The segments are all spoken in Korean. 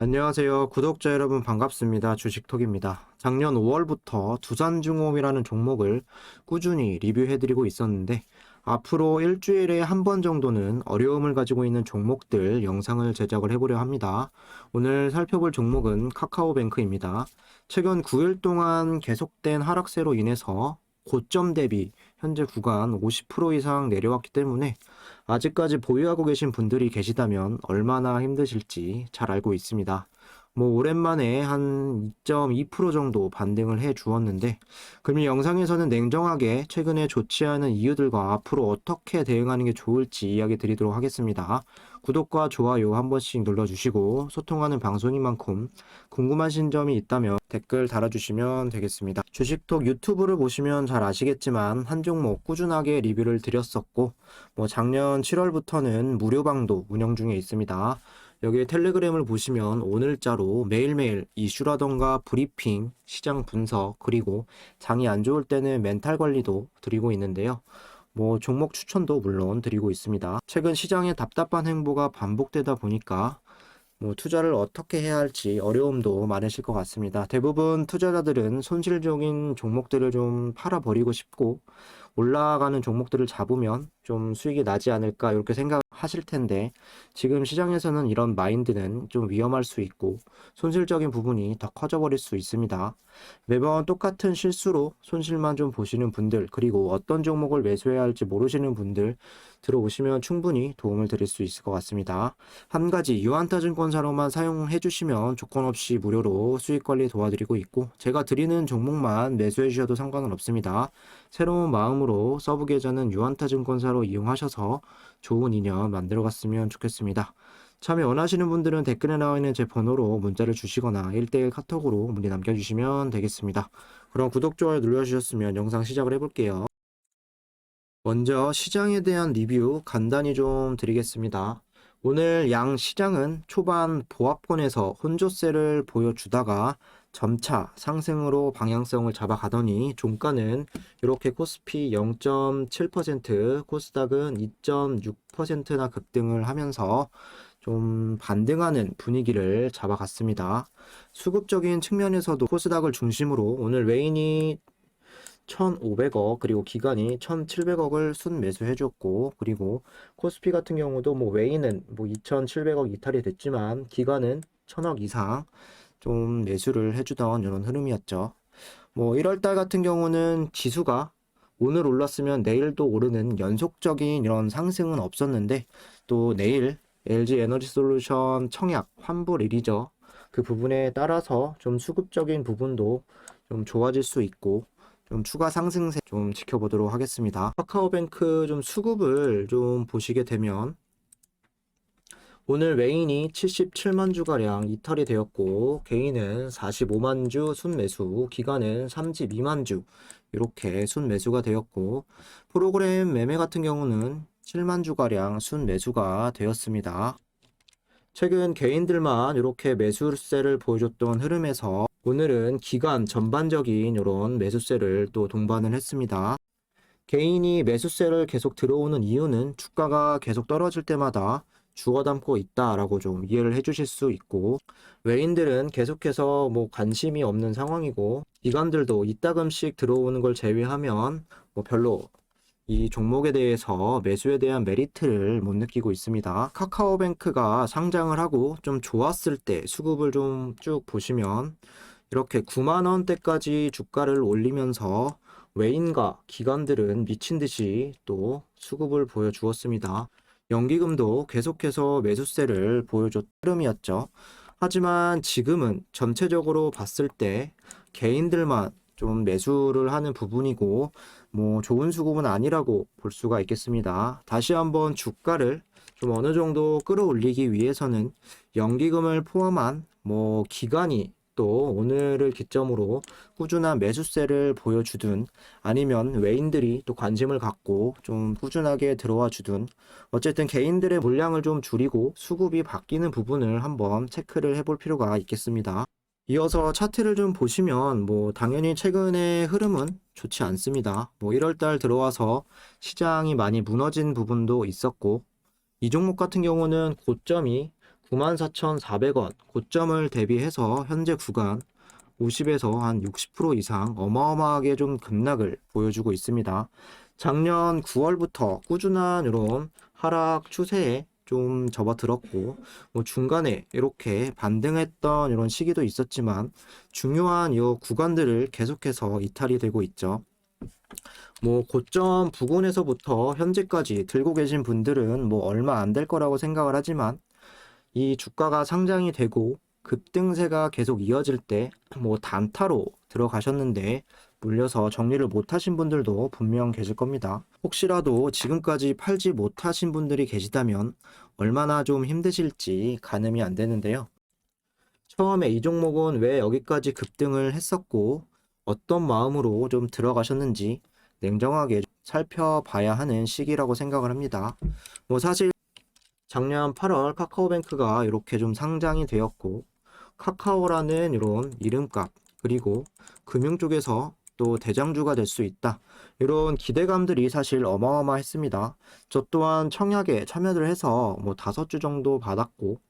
안녕하세요. 구독자 여러분 반갑습니다. 주식톡입니다. 작년 5월부터 두산중공업이라는 종목을 꾸준히 리뷰해드리고 있었는데 앞으로 일주일에 한 번 정도는 어려움을 가지고 있는 종목들 영상을 제작을 해보려 합니다. 오늘 살펴볼 종목은 카카오뱅크입니다. 최근 9일 동안 계속된 하락세로 인해서 고점 대비 현재 구간 50% 이상 내려왔기 때문에 아직까지 보유하고 계신 분들이 계시다면 얼마나 힘드실지 잘 알고 있습니다. 오랜만에 한 2.2% 정도 반등을 해 주었는데, 그럼 이 영상에서는 냉정하게 최근에 좋지 않은 이유들과 앞으로 어떻게 대응하는 게 좋을지 이야기 드리도록 하겠습니다. 구독과 좋아요 한 번씩 눌러주시고, 소통하는 방송인 만큼 궁금하신 점이 있다면 댓글 달아주시면 되겠습니다. 주식톡 유튜브를 보시면 잘 아시겠지만, 한 종목 꾸준하게 리뷰를 드렸었고, 작년 7월부터는 무료방도 운영 중에 있습니다. 여기 텔레그램을 보시면 오늘자로 매일매일 이슈라던가 브리핑, 시장 분석, 그리고 장이 안 좋을 때는 멘탈 관리도 드리고 있는데요. 종목 추천도 물론 드리고 있습니다. 최근 시장의 답답한 행보가 반복되다 보니까 투자를 어떻게 해야 할지 어려움도 많으실 것 같습니다. 대부분 투자자들은 손실적인 종목들을 좀 팔아버리고 싶고 올라가는 종목들을 잡으면 좀 수익이 나지 않을까 이렇게 생각하실 텐데 지금 시장에서는 이런 마인드는 좀 위험할 수 있고 손실적인 부분이 더 커져 버릴 수 있습니다. 매번 똑같은 실수로 손실만 좀 보시는 분들 그리고 어떤 종목을 매수해야 할지 모르시는 분들 들어오시면 충분히 도움을 드릴 수 있을 것 같습니다. 한 가지 유한타증권사로만 사용해 주시면 조건 없이 무료로 수익 관리 도와드리고 있고 제가 드리는 종목만 매수해 주셔도 상관은 없습니다. 새로운 마음으로 서브 계좌는 유한타증권사로 이용하셔서 좋은 인연 만들어 갔으면 좋겠습니다. 참여 원하시는 분들은 댓글에 나와 있는 제 번호로 문자를 주시거나 1대1 카톡으로 문의 남겨주시면 되겠습니다. 그럼 구독, 좋아요 눌러주셨으면 영상 시작을 해볼게요. 먼저 시장에 대한 리뷰 간단히 좀 드리겠습니다. 오늘 양 시장은 초반 보합권에서 혼조세를 보여주다가 점차 상승으로 방향성을 잡아가더니 종가는 이렇게 코스피 0.7%, 코스닥은 2.6%나 급등을 하면서 좀 반등하는 분위기를 잡아갔습니다. 수급적인 측면에서도 코스닥을 중심으로 오늘 외인이 1,500억 그리고 기관이 1,700억을 순매수해줬고 그리고 코스피 같은 경우도 외인은 2,700억 이탈이 됐지만 기관은 1,000억 이상 좀 매수를 해주던 이런 흐름이었죠. 1월달 같은 경우는 지수가 오늘 올랐으면 내일도 오르는 연속적인 이런 상승은 없었는데 또 내일 LG 에너지솔루션 청약 환불일이죠. 그 부분에 따라서 좀 수급적인 부분도 좀 좋아질 수 있고 좀 추가 상승세 좀 지켜보도록 하겠습니다. 카카오뱅크 좀 수급을 좀 보시게 되면 오늘 메인이 77만 주가량 이탈이 되었고 개인은 45만 주 순매수, 기관은 32만 주 이렇게 순매수가 되었고 프로그램 매매 같은 경우는 7만 주가량 순매수가 되었습니다. 최근 개인들만 이렇게 매수세를 보여줬던 흐름에서 오늘은 기관 전반적인 이런 매수세를 또 동반을 했습니다. 개인이 매수세를 계속 들어오는 이유는 주가가 계속 떨어질 때마다 주워 담고 있다라고 좀 이해를 해주실 수 있고 외인들은 계속해서 관심이 없는 상황이고 기관들도 이따금씩 들어오는 걸 제외하면 별로 이 종목에 대해서 매수에 대한 메리트를 못 느끼고 있습니다. 카카오뱅크가 상장을 하고 좀 좋았을 때 수급을 좀 쭉 보시면 이렇게 9만 원대까지 주가를 올리면서 외인과 기관들은 미친 듯이 또 수급을 보여주었습니다. 연기금도 계속해서 매수세를 보여줬던 흐름이었죠. 하지만 지금은 전체적으로 봤을 때 개인들만 좀 매수를 하는 부분이고 좋은 수급은 아니라고 볼 수가 있겠습니다. 다시 한번 주가를 좀 어느 정도 끌어올리기 위해서는 연기금을 포함한 기관이 또 오늘을 기점으로 꾸준한 매수세를 보여주든 아니면 외인들이 또 관심을 갖고 좀 꾸준하게 들어와 주든 어쨌든 개인들의 물량을 좀 줄이고 수급이 바뀌는 부분을 한번 체크를 해볼 필요가 있겠습니다. 이어서 차트를 좀 보시면 당연히 최근의 흐름은 좋지 않습니다. 1월달 들어와서 시장이 많이 무너진 부분도 있었고 이 종목 같은 경우는 고점이 94,400원 고점을 대비해서 현재 구간 50에서 한 60% 이상 어마어마하게 좀 급락을 보여주고 있습니다. 작년 9월부터 꾸준한 이런 하락 추세에 좀 접어들었고, 뭐 중간에 이렇게 반등했던 이런 시기도 있었지만 중요한 이 구간들을 계속해서 이탈이 되고 있죠. 뭐 고점 부근에서부터 현재까지 들고 계신 분들은 뭐 얼마 안 될 거라고 생각을 하지만, 이 주가가 상장이 되고 급등세가 계속 이어질 때 뭐 단타로 들어가셨는데 물려서 정리를 못 하신 분들도 분명 계실 겁니다. 혹시라도 지금까지 팔지 못하신 분들이 계시다면 얼마나 좀 힘드실지 가늠이 안 되는데요. 처음에 이 종목은 왜 여기까지 급등을 했었고 어떤 마음으로 좀 들어가셨는지 냉정하게 살펴봐야 하는 시기라고 생각을 합니다. 뭐 사실 작년 8월 카카오뱅크가 이렇게 좀 상장이 되었고, 카카오라는 이런 이름값, 그리고 금융 쪽에서 또 대장주가 될 수 있다, 이런 기대감들이 사실 어마어마했습니다. 저 또한 청약에 참여를 해서 뭐 5주 정도 받았고,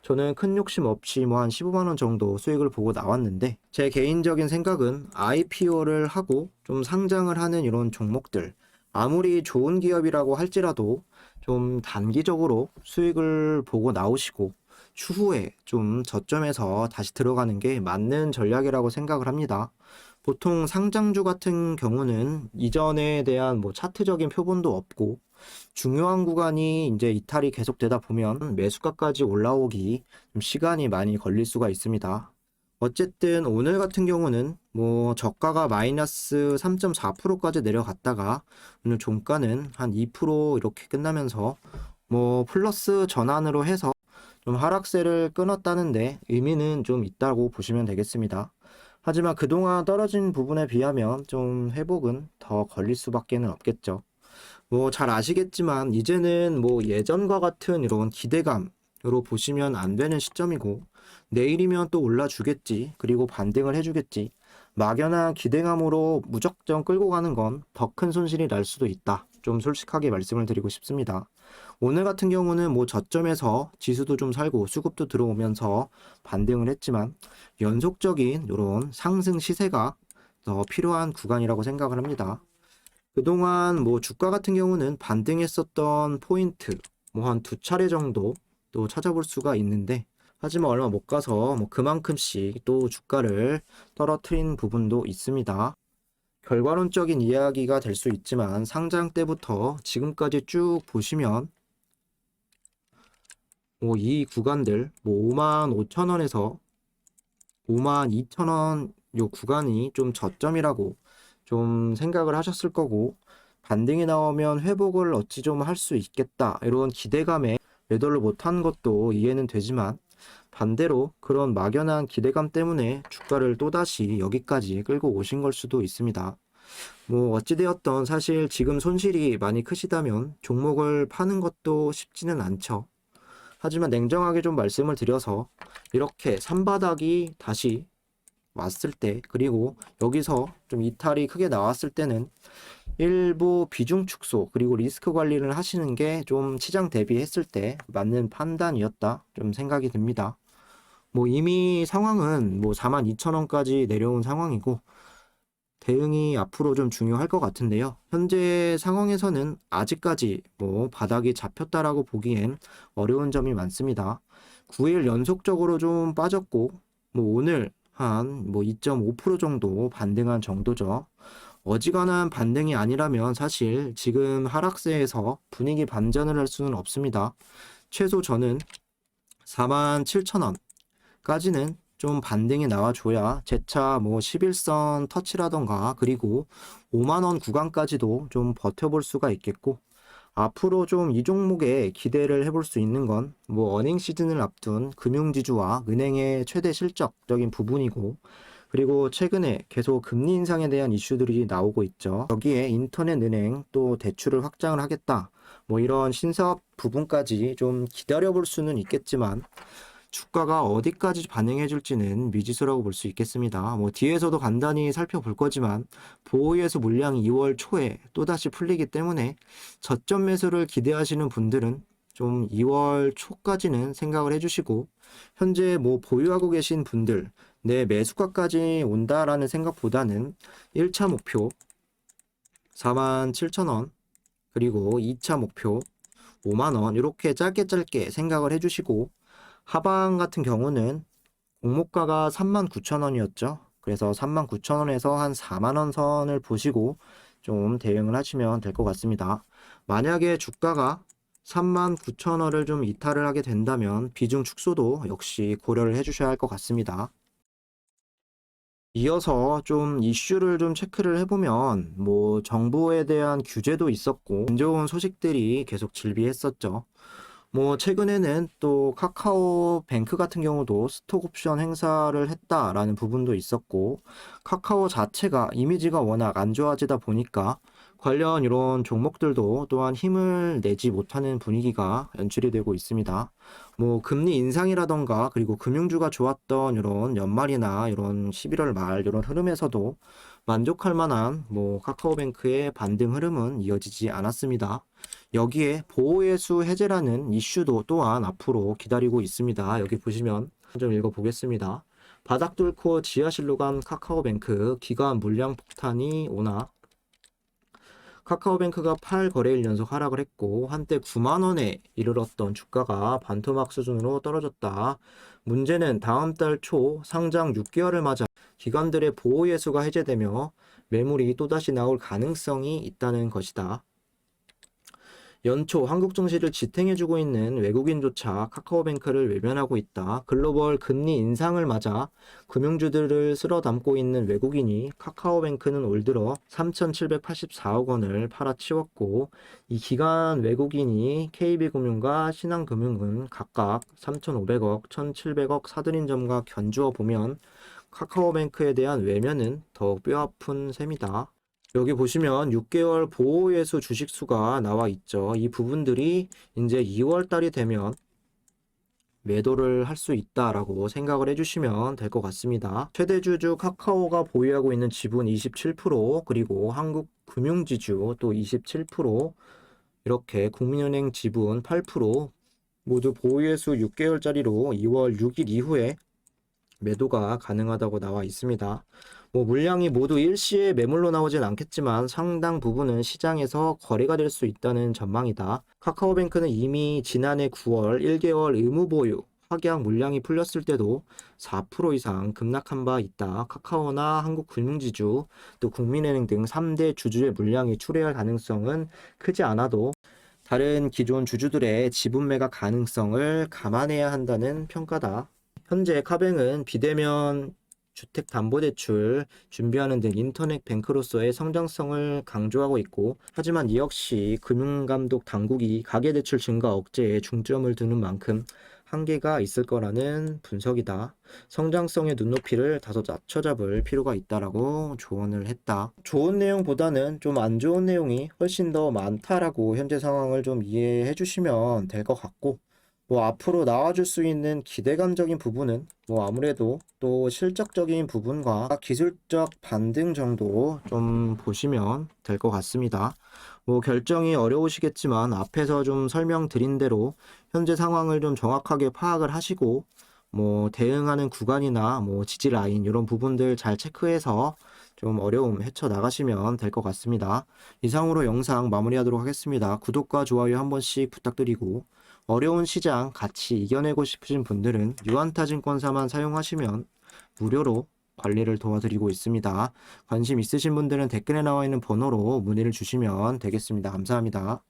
저는 큰 욕심 없이 뭐 한 15만 원 정도 수익을 보고 나왔는데, 제 개인적인 생각은 IPO를 하고 좀 상장을 하는 이런 종목들, 아무리 좋은 기업이라고 할지라도 좀 단기적으로 수익을 보고 나오시고 추후에 좀 저점에서 다시 들어가는 게 맞는 전략이라고 생각을 합니다. 보통 상장주 같은 경우는 이전에 대한 뭐 차트적인 표본도 없고 중요한 구간이 이제 이탈이 계속되다 보면 매수가까지 올라오기 좀 시간이 많이 걸릴 수가 있습니다. 어쨌든 오늘 같은 경우는 뭐 저가가 마이너스 3.4%까지 내려갔다가 오늘 종가는 한 2% 이렇게 끝나면서 뭐 플러스 전환으로 해서 좀 하락세를 끊었다는데 의미는 좀 있다고 보시면 되겠습니다. 하지만 그동안 떨어진 부분에 비하면 좀 회복은 더 걸릴 수밖에는 없겠죠. 뭐 잘 아시겠지만 이제는 뭐 예전과 같은 이런 기대감으로 보시면 안 되는 시점이고, 내일이면 또 올라주겠지, 그리고 반등을 해주겠지, 막연한 기대감으로 무작정 끌고 가는 건 더 큰 손실이 날 수도 있다, 좀 솔직하게 말씀을 드리고 싶습니다. 오늘 같은 경우는 뭐 저점에서 지수도 좀 살고 수급도 들어오면서 반등을 했지만 연속적인 이런 상승 시세가 더 필요한 구간이라고 생각을 합니다. 그동안 뭐 주가 같은 경우는 반등했었던 포인트 뭐 한 2차례 정도 또 찾아볼 수가 있는데, 하지만 얼마 못 가서 뭐 그만큼씩 또 주가를 떨어뜨린 부분도 있습니다. 결과론적인 이야기가 될 수 있지만 상장 때부터 지금까지 쭉 보시면 뭐 이 구간들 뭐 55,000원에서 52,000원 요 구간이 좀 저점이라고 좀 생각을 하셨을 거고, 반등이 나오면 회복을 어찌 좀 할 수 있겠다 이런 기대감에 매도를 못한 것도 이해는 되지만, 반대로 그런 막연한 기대감 때문에 주가를 또다시 여기까지 끌고 오신 걸 수도 있습니다. 뭐 어찌되었던 사실 지금 손실이 많이 크시다면 종목을 파는 것도 쉽지는 않죠. 하지만 냉정하게 좀 말씀을 드려서 이렇게 산바닥이 다시 왔을 때, 그리고 여기서 좀 이탈이 크게 나왔을 때는 일부 비중 축소 그리고 리스크 관리를 하시는 게 좀 시장 대비했을 때 맞는 판단이었다 좀 생각이 듭니다. 뭐 이미 상황은 뭐 42,000원까지 내려온 상황이고 대응이 앞으로 좀 중요할 것 같은데요. 현재 상황에서는 아직까지 뭐 바닥이 잡혔다라고 보기엔 어려운 점이 많습니다. 9일 연속적으로 좀 빠졌고 뭐 오늘 한 뭐 2.5% 정도 반등한 정도죠. 어지간한 반등이 아니라면 사실 지금 하락세에서 분위기 반전을 할 수는 없습니다. 최소 저는 47,000원까지는 좀 반등이 나와줘야 재차 뭐 11선 터치라던가 그리고 5만원 구간까지도 좀 버텨볼 수가 있겠고, 앞으로 좀 이 종목에 기대를 해볼 수 있는 건 뭐 어닝 시즌을 앞둔 금융지주와 은행의 최대 실적적인 부분이고, 그리고 최근에 계속 금리 인상에 대한 이슈들이 나오고 있죠. 여기에 인터넷 은행 또 대출을 확장을 하겠다, 뭐 이런 신사업 부분까지 좀 기다려볼 수는 있겠지만 주가가 어디까지 반응해 줄지는 미지수라고 볼 수 있겠습니다. 뭐 뒤에서도 간단히 살펴볼 거지만 보호예수 물량이 2월 초에 또다시 풀리기 때문에 저점 매수를 기대하시는 분들은 좀 2월 초까지는 생각을 해주시고, 현재 뭐 보유하고 계신 분들, 내 매수가까지 온다라는 생각보다는 1차 목표 47,000원, 그리고 2차 목표 5만원, 이렇게 짧게 짧게 생각을 해주시고, 하방 같은 경우는 공모가가 39,000원이었죠. 그래서 39,000원에서 한 4만원 선을 보시고 좀 대응을 하시면 될 것 같습니다. 만약에 주가가 39,000원을 좀 이탈을 하게 된다면 비중 축소도 역시 고려를 해주셔야 할 것 같습니다. 이어서 좀 이슈를 좀 체크를 해보면 뭐 정부에 대한 규제도 있었고 안 좋은 소식들이 계속 질비했었죠. 뭐 최근에는 또 카카오뱅크 같은 경우도 스톡 옵션 행사를 했다라는 부분도 있었고, 카카오 자체가 이미지가 워낙 안 좋아지다 보니까 관련 이런 종목들도 또한 힘을 내지 못하는 분위기가 연출이 되고 있습니다. 뭐 금리 인상이라던가 그리고 금융주가 좋았던 이런 연말이나 이런 11월 말 이런 흐름에서도 만족할 만한 뭐 카카오뱅크의 반등 흐름은 이어지지 않았습니다. 여기에 보호예수 해제라는 이슈도 또한 앞으로 기다리고 있습니다. 여기 보시면 좀 읽어보겠습니다. 바닥 뚫고 지하실로 간 카카오뱅크 기관 물량 폭탄이 오나. 카카오뱅크가 8거래일 연속 하락을 했고 한때 9만원에 이르렀던 주가가 반토막 수준으로 떨어졌다. 문제는 다음 달 초 상장 6개월을 맞아 기관들의 보호예수가 해제되며 매물이 또다시 나올 가능성이 있다는 것이다. 연초 한국 증시를 지탱해주고 있는 외국인조차 카카오뱅크를 외면하고 있다. 글로벌 금리 인상을 맞아 금융주들을 쓸어담고 있는 외국인이 카카오뱅크는 올 들어 3,784억 원을 팔아치웠고, 이 기간 외국인이 KB금융과 신한금융은 각각 3,500억, 1,700억 사들인 점과 견주어 보면 카카오뱅크에 대한 외면은 더욱 뼈아픈 셈이다. 여기 보시면 6개월 보호예수 주식수가 나와 있죠. 이 부분들이 이제 2월 달이 되면 매도를 할 수 있다라고 생각을 해주시면 될 것 같습니다. 최대주주 카카오가 보유하고 있는 지분 27%, 그리고 한국금융지주 또 27%, 이렇게 국민은행 지분 8%, 모두 보유예수 6개월짜리로 2월 6일 이후에 매도가 가능하다고 나와 있습니다. 뭐 물량이 모두 일시에 매물로 나오진 않겠지만 상당 부분은 시장에서 거래가 될 수 있다는 전망이다. 카카오뱅크는 이미 지난해 9월 1개월 의무 보유 확약 물량이 풀렸을 때도 4% 이상 급락한 바 있다. 카카오나 한국금융지주 또 국민은행 등 3대 주주의 물량이 출회할 가능성은 크지 않아도 다른 기존 주주들의 지분 매각 가능성을 감안해야 한다는 평가다. 현재 카뱅은 비대면 주택담보대출 준비하는 등 인터넷 뱅크로서의 성장성을 강조하고 있고, 하지만 이 역시 금융감독 당국이 가계대출 증가 억제에 중점을 두는 만큼 한계가 있을 거라는 분석이다. 성장성의 눈높이를 다소 낮춰잡을 필요가 있다라고 조언을 했다. 좋은 내용보다는 좀 안 좋은 내용이 훨씬 더 많다라고 현재 상황을 좀 이해해 주시면 될 것 같고, 뭐 앞으로 나와줄 수 있는 기대감적인 부분은 뭐 아무래도 또 실적적인 부분과 기술적 반등 정도 좀 보시면 될 것 같습니다. 뭐 결정이 어려우시겠지만 앞에서 좀 설명드린 대로 현재 상황을 좀 정확하게 파악을 하시고 뭐 대응하는 구간이나 뭐 지지 라인 이런 부분들 잘 체크해서 좀 어려움 헤쳐 나가시면 될 것 같습니다. 이상으로 영상 마무리하도록 하겠습니다. 구독과 좋아요 한 번씩 부탁드리고, 어려운 시장 같이 이겨내고 싶으신 분들은 유한타증권사만 사용하시면 무료로 관리를 도와드리고 있습니다. 관심 있으신 분들은 댓글에 나와 있는 번호로 문의를 주시면 되겠습니다. 감사합니다.